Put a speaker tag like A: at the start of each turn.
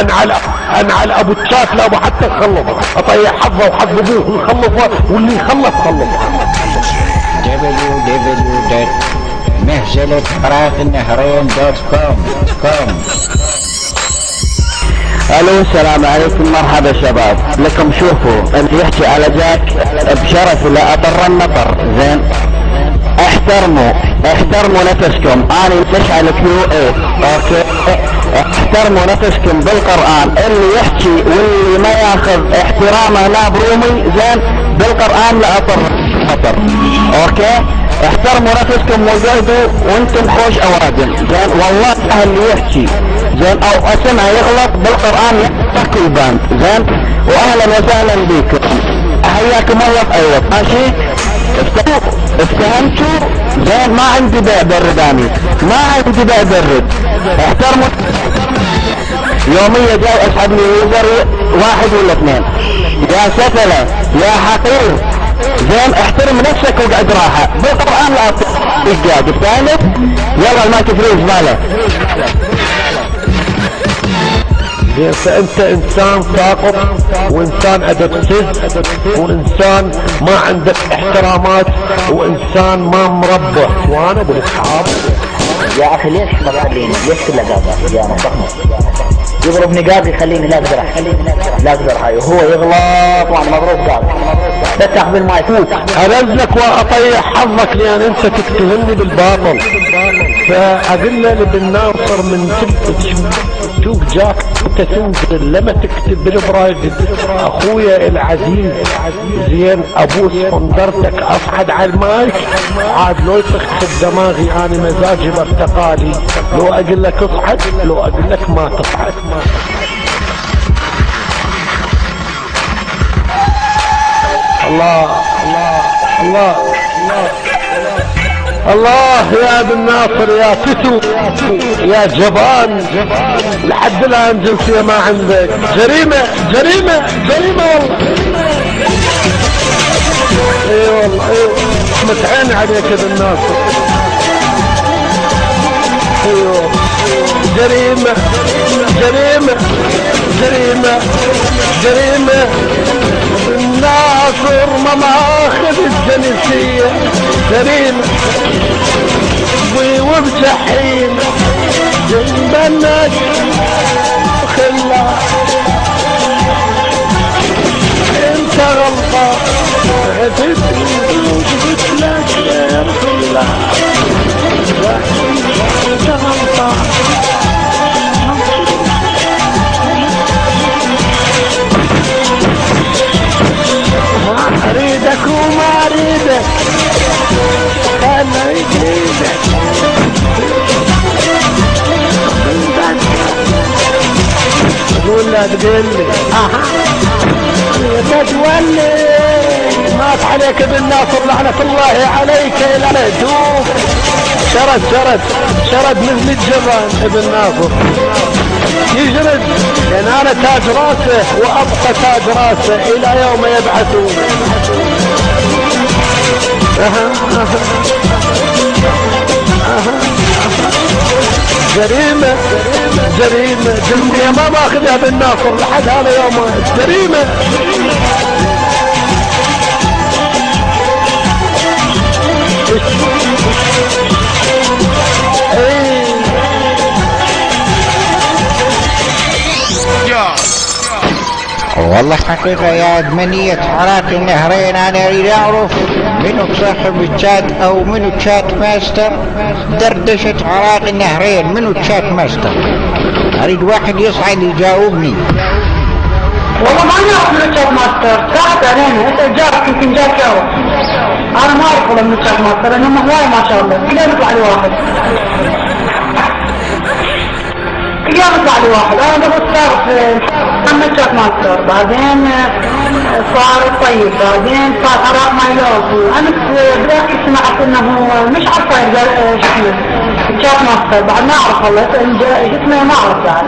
A: انعل ابو الشات لابو حتى يخلص، اطيح حظه وحظ ابوه ويخلصه، واللي يخلص خلص.
B: www.مهزلة-النهرين.com.
C: الو السلام عليكم، مرحبا شباب. لكم شوفوا اللي يحكي على جاك بشرف لا اطر النطر، زين احترموا نفسكم. انا مشعل QA، اوكي؟ احترموا نفسكم بالقرآن. اللي يحكي واللي ما ياخذ احترامه لا برومي، زين بالقرآن لا اطر نطر، اوكي؟ احترموا نفسكم وقعدوا وانتم خوش اوادم، زين؟ والله اللي يحكي زين او اسمع يغلط بالقرآن يحكي الباند، زين؟ واهلا وسهلا بكم، حياكم الله بايوب، ماشي؟ افتهمتوا؟ زين؟ ما عندي بيع برد، اني ما عندي بيع برد. احترموا. يومية جاي اسحبني يوزر واحد ولا اثنين. يا سفلة يا حقير، زين احترم نفسك وقعد راحة بالقرآن لا تقعد، فهمت؟ يلا المايك فريز ماله.
A: فانت انسان ساقط، وانسان ادبسز، وانسان ما عندك احترامات، وانسان ما مربع. وانا بالاصحاب
D: يا اخي ليش مقعدين؟ ليش كله قاعد يا مصحنا يضربني قاضي يخليني لا اقدر هاي، وهو يغلط وانا مضروب قاضي. فتح بالماي فوت
A: ارزلك واطيح حظك لان انت تتهمني بالباطل. فاقول له بالناصر من تشوف جاك انت تنزل لما تكتب بالبرايد اخويا العزيز، زين ابوس صندرتك اصعد على المايك عاد لو يطخ دماغي انا مزاجي بارتقالي، لو اقول لك اصعد لو اقول لك ما تصعد. الله الله الله الله الله يا ابن ناصر يا تتو يا جبان، لحد الان جنسية ما عندك. جريمة جريمة جريمة والله. اي والله اي متعين عليك يا ابن ناصر. ايوه جريمة جريمة جريمة جريمة. الناصر ما ماخذ الجنسية، جريمة وبجحيم جنبنك خلا. انت غلطان عدتني وجبت لك غير خلا، انت غلطان. ما اريدك وما اريدك، انا اريدك تقول لا تقول لي تتولي. مات عليك ابن ناصر لعنة الله عليك الى دوب. شرد مثل الجبان ابن ناصر يجرد، لان انا تاج راسه وابقى تاج راسه الى يوم يبعثون. جريمة جريمة جريمة ما ماخذها بالناصر لحد هذا يوم. جريمة
B: والله حقيقة يا أدمنية حراك النهرين أنا أريد أعرف منو صاحب الشات أو منو الشات ماستر. دردشة حراك النهرين منو الشات ماستر؟ أريد واحد يصعد يجاوبني.
E: والله ما نعرف من الشات ماستر، ساعد علينا. انت جاك يمكن جاك يوم، انا ما اعرف والله من الشات ماستر لانهم هواي ما شاء الله. كل يوم يطلع لي واحد، كل يوم يطلع لي واحد. انا قبل صار من الشات ماستر، بعدين صار الطيب، بعدين صار عراق ما يلوف. انا بدأت سمعت انه مش عارفه شو اسمه الشات ماستر، بعد ما اعرف والله اسمه ما اعرف بعد.